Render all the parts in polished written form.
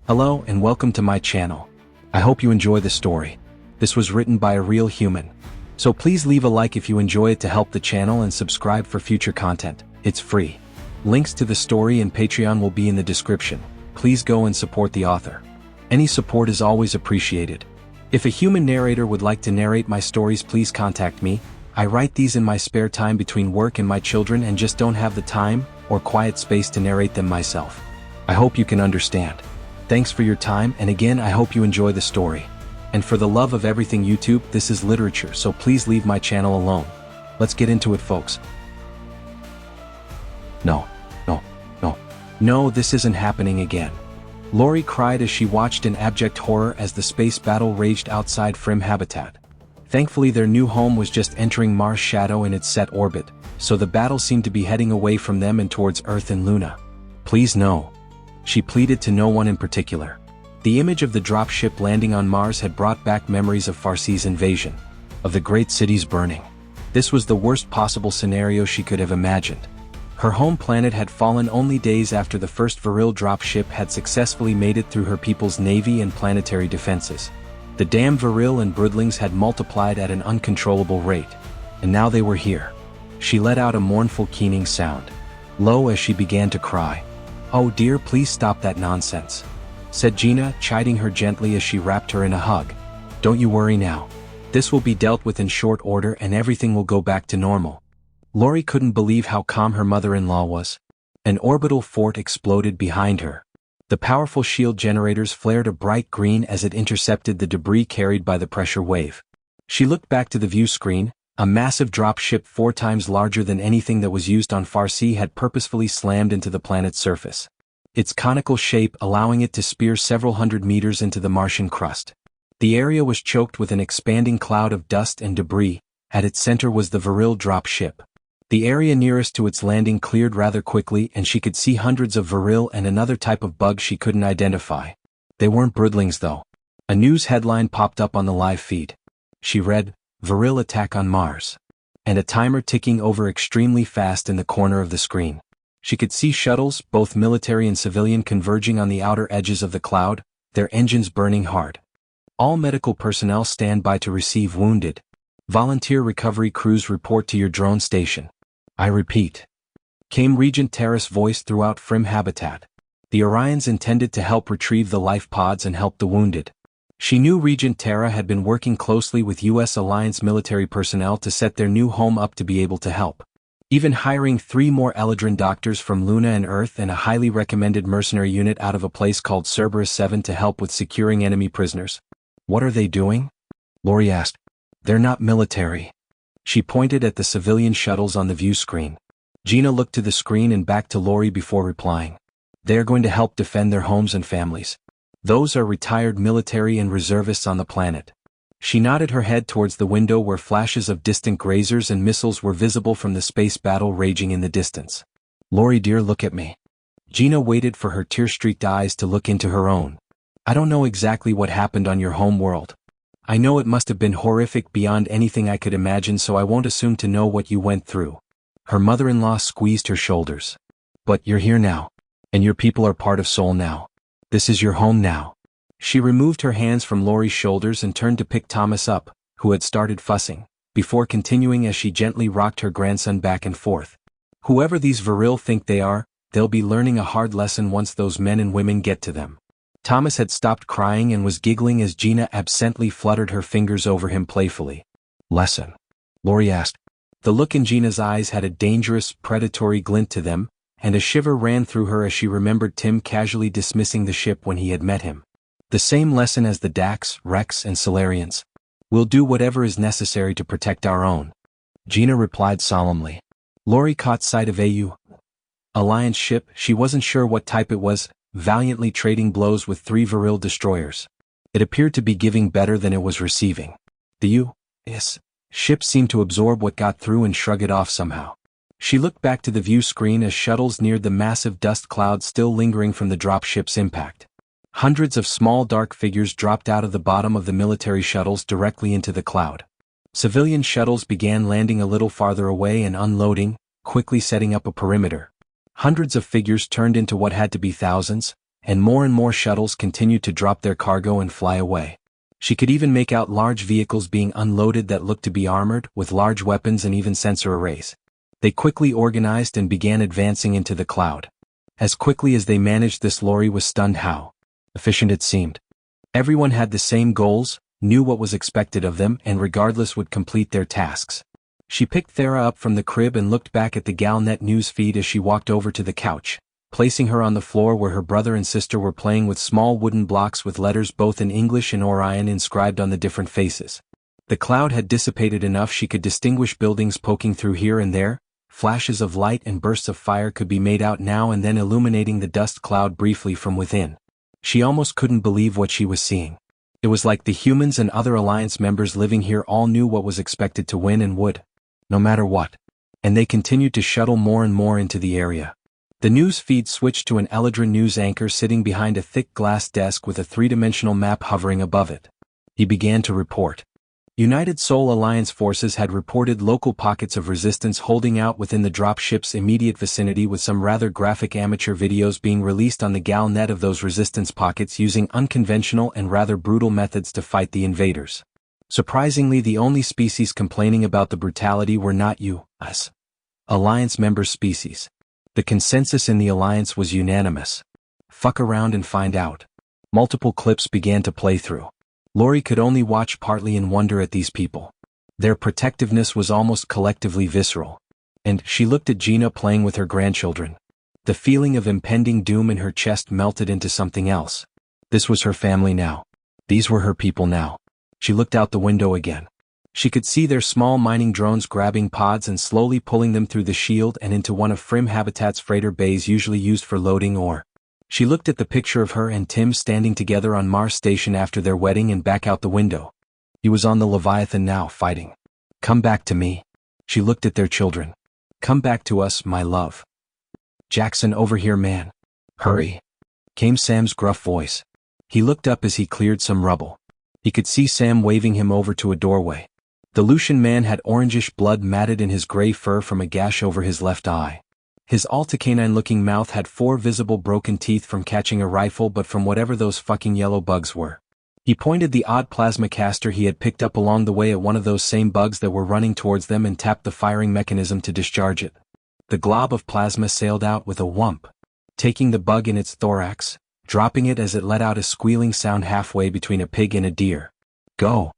Hello and welcome to my channel. I hope you enjoy the story. This was written by a real human. So please leave a like if you enjoy it to help the channel and subscribe for future content. It's free. Links to the story and Patreon will be in the description. Please go and support the author. Any support is always appreciated. If a human narrator would like to narrate my stories, please contact me. I write these in my spare time between work and my children and just don't have the time or quiet space to narrate them myself. I hope you can understand. Thanks for your time, and again I hope you enjoy the story. And for the love of everything YouTube, this is literature, so please leave my channel alone. Let's get into it, folks. No, this isn't happening again. Lori cried as she watched in abject horror as the space battle raged outside Frim habitat. Thankfully their new home was just entering Mars' shadow in its set orbit, so the battle seemed to be heading away from them and towards Earth and Luna. Please no. She pleaded to no one in particular. The image of the dropship landing on Mars had brought back memories of Farsi's invasion, of the great cities burning. This was the worst possible scenario she could have imagined. Her home planet had fallen only days after the first Viril dropship had successfully made it through her people's navy and planetary defenses. The damn Viril and Broodlings had multiplied at an uncontrollable rate, and now they were here. She let out a mournful keening sound, low as she began to cry. "Oh dear, please stop that nonsense," said Gina, chiding her gently as she wrapped her in a hug. "Don't you worry now. This will be dealt with in short order and everything will go back to normal." Lori couldn't believe how calm her mother-in-law was. An orbital fort exploded behind her. The powerful shield generators flared a bright green as it intercepted the debris carried by the pressure wave. She looked back to the view screen. A massive dropship 4 times larger than anything that was used on Farsi had purposefully slammed into the planet's surface, its conical shape allowing it to spear several hundred meters into the Martian crust. The area was choked with an expanding cloud of dust and debris. At its center was the Viril dropship. The area nearest to its landing cleared rather quickly, and she could see hundreds of Viril and another type of bug she couldn't identify. They weren't Broodlings though. A news headline popped up on the live feed. She read, "Viril attack on Mars," and a timer ticking over extremely fast in the corner of the screen. She could see shuttles, both military and civilian, converging on the outer edges of the cloud, their engines burning hard. "All medical personnel stand by to receive wounded. Volunteer recovery crews report to your drone station. I repeat," came Regent Terra's voice throughout Frim habitat. The Orions intended to help retrieve the life pods and help the wounded. She knew Regent Terra had been working closely with U.S. Alliance military personnel to set their new home up to be able to help. Even hiring 3 more Eladrin doctors from Luna and Earth and a highly recommended mercenary unit out of a place called Cerberus 7 to help with securing enemy prisoners. "What are they doing?" Lori asked. "They're not military." She pointed at the civilian shuttles on the view screen. Gina looked to the screen and back to Lori before replying. "They are going to help defend their homes and families. Those are retired military and reservists on the planet." She nodded her head towards the window where flashes of distant grazers and missiles were visible from the space battle raging in the distance. "Lori dear, look at me." Gina waited for her tear-streaked eyes to look into her own. "I don't know exactly what happened on your home world. I know it must have been horrific beyond anything I could imagine, so I won't assume to know what you went through." Her mother-in-law squeezed her shoulders. "But you're here now. And your people are part of Sol now. This is your home now." She removed her hands from Lori's shoulders and turned to pick Thomas up, who had started fussing, before continuing as she gently rocked her grandson back and forth. "Whoever these Viril think they are, they'll be learning a hard lesson once those men and women get to them." Thomas had stopped crying and was giggling as Gina absently fluttered her fingers over him playfully. "Lesson?" Lori asked. The look in Gina's eyes had a dangerous, predatory glint to them, and a shiver ran through her as she remembered Tim casually dismissing the ship when he had met him. "The same lesson as the Dax, Rex and Solarians. We'll do whatever is necessary to protect our own," Gina replied solemnly. Lori caught sight of a Alliance ship. She wasn't sure what type it was, valiantly trading blows with 3 Viril destroyers. It appeared to be giving better than it was receiving. The U.S. ship seemed to absorb what got through and shrug it off somehow. She looked back to the view screen as shuttles neared the massive dust cloud still lingering from the dropship's impact. Hundreds of small dark figures dropped out of the bottom of the military shuttles directly into the cloud. Civilian shuttles began landing a little farther away and unloading, quickly setting up a perimeter. Hundreds of figures turned into what had to be thousands, and more shuttles continued to drop their cargo and fly away. She could even make out large vehicles being unloaded that looked to be armored, with large weapons and even sensor arrays. They quickly organized and began advancing into the cloud. As quickly as they managed this, Lori was stunned how efficient it seemed. Everyone had the same goals, knew what was expected of them, and regardless would complete their tasks. She picked Thera up from the crib and looked back at the Galnet news feed as she walked over to the couch, placing her on the floor where her brother and sister were playing with small wooden blocks with letters both in English and Orion inscribed on the different faces. The cloud had dissipated enough she could distinguish buildings poking through here and there. Flashes of light and bursts of fire could be made out now and then, illuminating the dust cloud briefly from within. She almost couldn't believe what she was seeing. It was like the humans and other Alliance members living here all knew what was expected to win and would, no matter what. And they continued to shuttle more and more into the area. The news feed switched to an Eladrin news anchor sitting behind a thick glass desk with a three-dimensional map hovering above it. He began to report. United Sol Alliance forces had reported local pockets of resistance holding out within the dropship's immediate vicinity, with some rather graphic amateur videos being released on the Galnet of those resistance pockets using unconventional and rather brutal methods to fight the invaders. Surprisingly, the only species complaining about the brutality were not U.S. Alliance member species. The consensus in the Alliance was unanimous. Fuck around and find out. Multiple clips began to play through. Lori could only watch partly in wonder at these people. Their protectiveness was almost collectively visceral. And she looked at Gina playing with her grandchildren. The feeling of impending doom in her chest melted into something else. This was her family now. These were her people now. She looked out the window again. She could see their small mining drones grabbing pods and slowly pulling them through the shield and into one of Frim Habitat's freighter bays usually used for loading ore. She looked at the picture of her and Tim standing together on Mars Station after their wedding and back out the window. He was on the Leviathan now, fighting. Come back to me. She looked at their children. Come back to us, my love. Jackson, over here, man. Hurry. Came Sam's gruff voice. He looked up as he cleared some rubble. He could see Sam waving him over to a doorway. The Lucian man had orangish blood matted in his gray fur from a gash over his left eye. His alta-canine-looking mouth had 4 visible broken teeth from catching a rifle, but from whatever those fucking yellow bugs were. He pointed the odd plasma caster he had picked up along the way at one of those same bugs that were running towards them and tapped the firing mechanism to discharge it. The glob of plasma sailed out with a whump, taking the bug in its thorax, dropping it as it let out a squealing sound halfway between a pig and a deer. Go!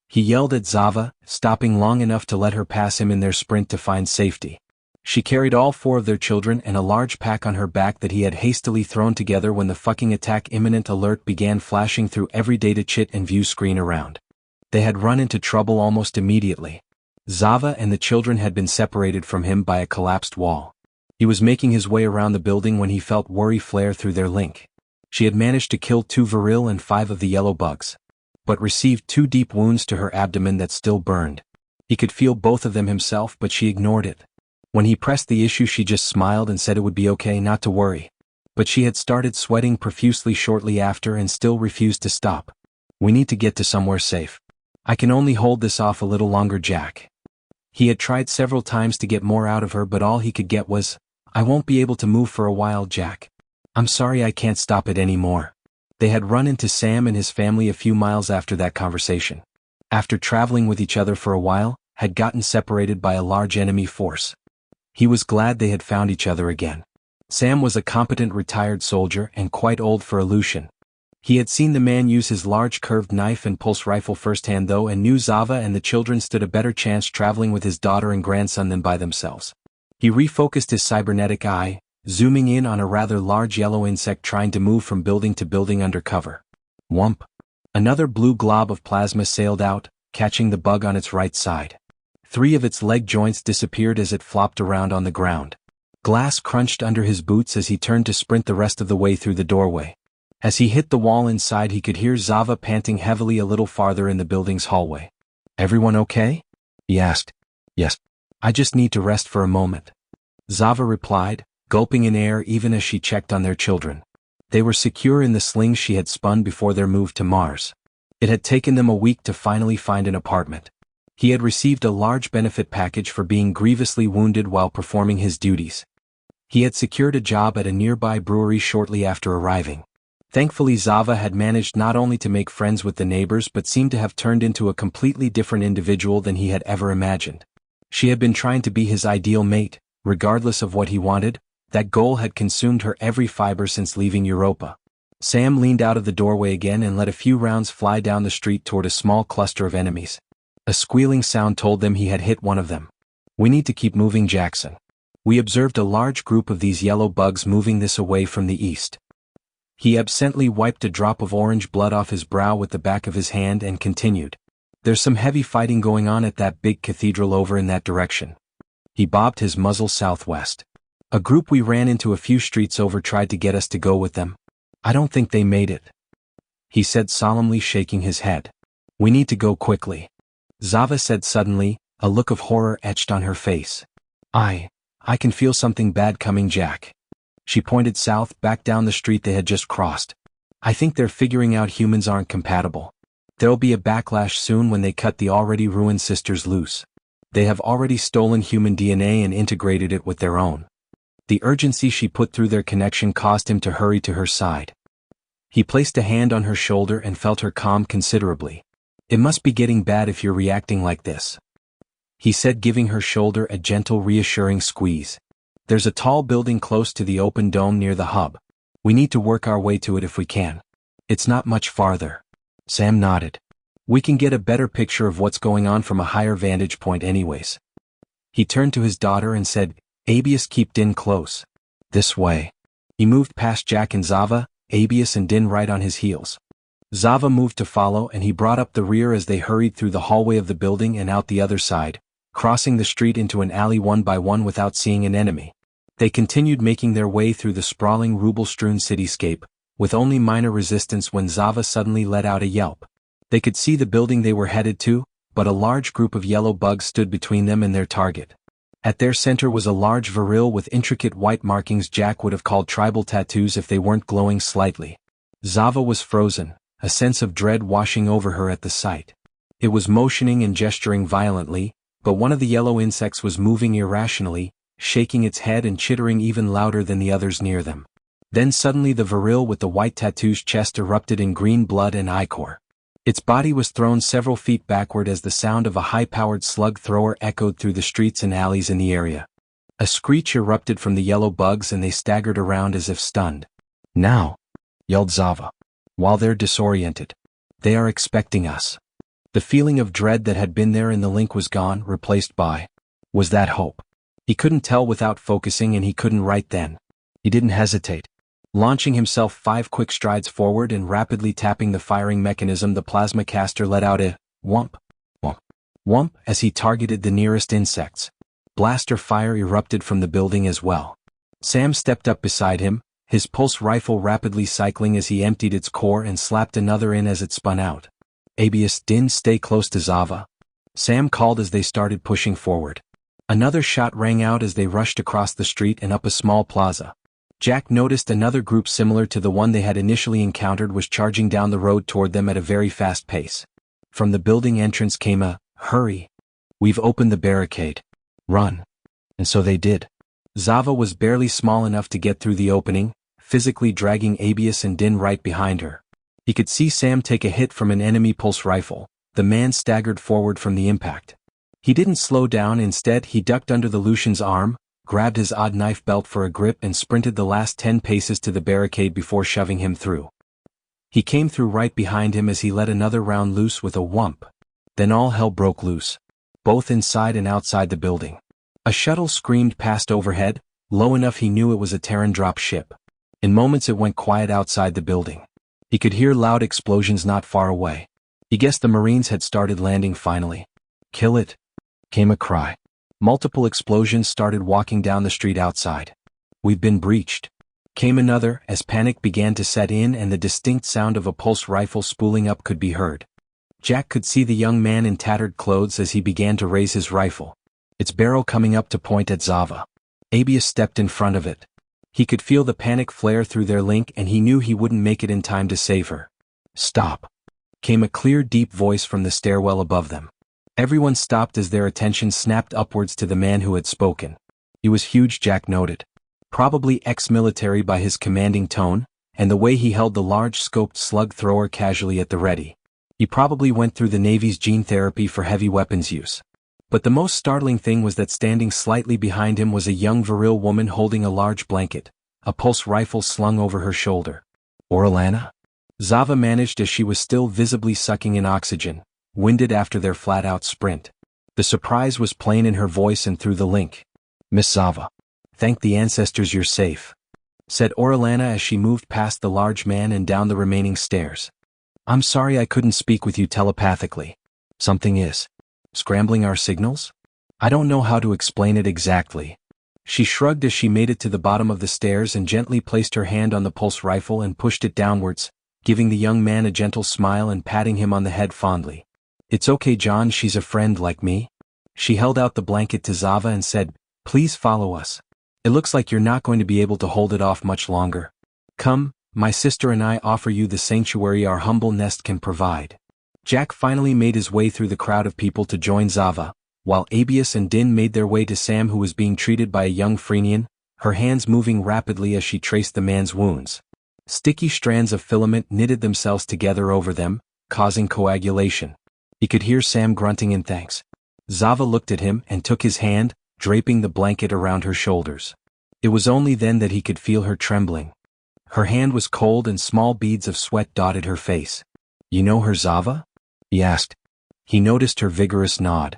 He yelled at Zava, stopping long enough to let her pass him in their sprint to find safety. She carried all 4 of their children and a large pack on her back that he had hastily thrown together when the fucking attack imminent alert began flashing through every data chit and view screen around. They had run into trouble almost immediately. Zava and the children had been separated from him by a collapsed wall. He was making his way around the building when he felt worry flare through their link. She had managed to kill 2 viril and 5 of the yellow bugs, but received 2 deep wounds to her abdomen that still burned. He could feel both of them himself, but she ignored it. When he pressed the issue, she just smiled and said it would be okay, not to worry. But she had started sweating profusely shortly after and still refused to stop. We need to get to somewhere safe. I can only hold this off a little longer, Jack. He had tried several times to get more out of her, but all he could get was, I won't be able to move for a while, Jack. I'm sorry, I can't stop it anymore. They had run into Sam and his family a few miles after that conversation. After traveling with each other for a while, had gotten separated by a large enemy force. He was glad they had found each other again. Sam was a competent retired soldier and quite old for a Lucian. He had seen the man use his large curved knife and pulse rifle firsthand though, and knew Zava and the children stood a better chance traveling with his daughter and grandson than by themselves. He refocused his cybernetic eye, zooming in on a rather large yellow insect trying to move from building to building under cover. Whump. Another blue glob of plasma sailed out, catching the bug on its right side. 3 of its leg joints disappeared as it flopped around on the ground. Glass crunched under his boots as he turned to sprint the rest of the way through the doorway. As he hit the wall inside, he could hear Zava panting heavily a little farther in the building's hallway. Everyone okay? He asked. Yes. I just need to rest for a moment. Zava replied, gulping in air even as she checked on their children. They were secure in the slings she had spun before their move to Mars. It had taken them a week to finally find an apartment. He had received a large benefit package for being grievously wounded while performing his duties. He had secured a job at a nearby brewery shortly after arriving. Thankfully Zava had managed not only to make friends with the neighbors but seemed to have turned into a completely different individual than he had ever imagined. She had been trying to be his ideal mate, regardless of what he wanted. That goal had consumed her every fiber since leaving Europa. Sam leaned out of the doorway again and let a few rounds fly down the street toward a small cluster of enemies. A squealing sound told them he had hit one of them. "We need to keep moving, Jackson. We observed a large group of these yellow bugs moving this way from the east." He absently wiped a drop of orange blood off his brow with the back of his hand and continued. "There's some heavy fighting going on at that big cathedral over in that direction." He bobbed his muzzle southwest. "A group we ran into a few streets over tried to get us to go with them. I don't think they made it," he said solemnly, shaking his head. "We need to go quickly," Zava said suddenly, a look of horror etched on her face. I can feel something bad coming, Jack." She pointed south, back down the street they had just crossed. "I think they're figuring out humans aren't compatible. There'll be a backlash soon when they cut the already ruined sisters loose. They have already stolen human DNA and integrated it with their own." The urgency she put through their connection caused him to hurry to her side. He placed a hand on her shoulder and felt her calm considerably. "It must be getting bad if you're reacting like this," he said, giving her shoulder a gentle, reassuring squeeze. "There's a tall building close to the open dome near the hub. We need to work our way to it if we can. It's not much farther." Sam nodded. "We can get a better picture of what's going on from a higher vantage point anyways." He turned to his daughter and said, "Abius, keep Din close. This way." He moved past Jack and Zava, Abius and Din right on his heels. Zava moved to follow and he brought up the rear as they hurried through the hallway of the building and out the other side, crossing the street into an alley one by one without seeing an enemy. They continued making their way through the sprawling ruble-strewn cityscape, with only minor resistance when Zava suddenly let out a yelp. They could see the building they were headed to, but a large group of yellow bugs stood between them and their target. At their center was a large viril with intricate white markings Jack would have called tribal tattoos if they weren't glowing slightly. Zava was frozen, a sense of dread washing over her at the sight. It was motioning and gesturing violently, but one of the yellow insects was moving irrationally, shaking its head and chittering even louder than the others near them. Then suddenly the viril with the white tattoo's chest erupted in green blood and ichor. Its body was thrown several feet backward as the sound of a high-powered slug thrower echoed through the streets and alleys in the area. A screech erupted from the yellow bugs and they staggered around as if stunned. "Now!" yelled Zava. "While they're disoriented. They are expecting us." The feeling of dread that had been there in the link was gone, replaced by, was that hope? He couldn't tell without focusing and he couldn't right then. He didn't hesitate. Launching himself 5 quick strides forward and rapidly tapping the firing mechanism, the plasma caster let out a whump, whump, whump as he targeted the nearest insects. Blaster fire erupted from the building as well. Sam stepped up beside him, his pulse rifle rapidly cycling as he emptied its core and slapped another in as it spun out. "Abius, Din, stay close to Zava," Sam called as they started pushing forward. Another shot rang out as they rushed across the street and up a small plaza. Jack noticed another group similar to the one they had initially encountered was charging down the road toward them at a very fast pace. From the building entrance came a, "Hurry! We've opened the barricade. Run!" And so they did. Zava was barely small enough to get through the opening, physically dragging Abius and Din right behind her. He could see Sam take a hit from an enemy pulse rifle. The man staggered forward from the impact. He didn't slow down, instead he ducked under the Lucian's arm, grabbed his odd knife belt for a grip and sprinted the last 10 paces to the barricade before shoving him through. He came through right behind him as he let another round loose with a whump. Then all hell broke loose, both inside and outside the building. A shuttle screamed past overhead, low enough he knew it was a Terran drop ship. In moments it went quiet outside the building. He could hear loud explosions not far away. He guessed the Marines had started landing finally. "Kill it!" came a cry. Multiple explosions started walking down the street outside. "We've been breached," came another as panic began to set in and the distinct sound of a pulse rifle spooling up could be heard. Jack could see the young man in tattered clothes as he began to raise his rifle, its barrel coming up to point at Zava. Abius stepped in front of it. He could feel the panic flare through their link and he knew he wouldn't make it in time to save her. "Stop!" came a clear, deep voice from the stairwell above them. Everyone stopped as their attention snapped upwards to the man who had spoken. He was huge, Jack noted. Probably ex-military by his commanding tone, and the way he held the large scoped slug thrower casually at the ready. He probably went through the Navy's gene therapy for heavy weapons use. But the most startling thing was that standing slightly behind him was a young virile woman holding a large blanket, a pulse rifle slung over her shoulder. Orlana? Zava managed as she was still visibly sucking in oxygen, winded after their flat-out sprint. The surprise was plain in her voice and through the link. Miss Zava. Thank the ancestors you're safe, said Orlana as she moved past the large man and down the remaining stairs. I'm sorry I couldn't speak with you telepathically. Something is scrambling our signals? I don't know how to explain it exactly. She shrugged as she made it to the bottom of the stairs and gently placed her hand on the pulse rifle and pushed it downwards, giving the young man a gentle smile and patting him on the head fondly. It's okay, John, she's a friend like me. She held out the blanket to Zava and said, please follow us. It looks like you're not going to be able to hold it off much longer. Come, my sister and I offer you the sanctuary our humble nest can provide. Jack finally made his way through the crowd of people to join Zava, while Abius and Din made their way to Sam, who was being treated by a young Frenian, her hands moving rapidly as she traced the man's wounds. Sticky strands of filament knitted themselves together over them, causing coagulation. He could hear Sam grunting in thanks. Zava looked at him and took his hand, draping the blanket around her shoulders. It was only then that he could feel her trembling. Her hand was cold and small beads of sweat dotted her face. You know her, Zava? He asked. He noticed her vigorous nod.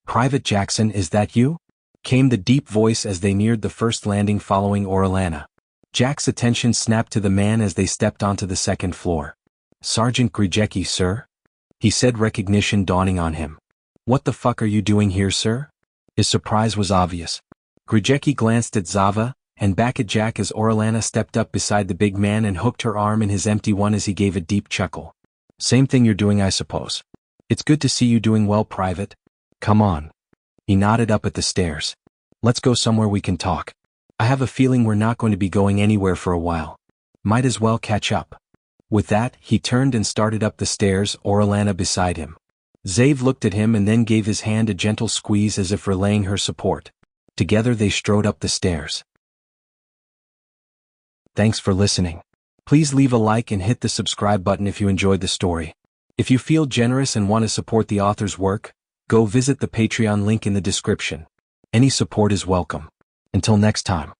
Private Jackson, is that you? Came the deep voice as they neared the first landing following Orlana. Jack's attention snapped to the man as they stepped onto the second floor. Sergeant Gregory, sir? He said, recognition dawning on him. What the fuck are you doing here, sir? His surprise was obvious. Gregory glanced at Zava, and back at Jack as Orlana stepped up beside the big man and hooked her arm in his empty one as he gave a deep chuckle. Same thing you're doing, I suppose. It's good to see you doing well, Private. Come on. He nodded up at the stairs. Let's go somewhere we can talk. I have a feeling we're not going to be going anywhere for a while. Might as well catch up. With that, he turned and started up the stairs, Orlana beside him. Zave looked at him and then gave his hand a gentle squeeze as if relaying her support. Together they strode up the stairs. Thanks for listening. Please leave a like and hit the subscribe button if you enjoyed the story. If you feel generous and want to support the author's work, go visit the Patreon link in the description. Any support is welcome. Until next time.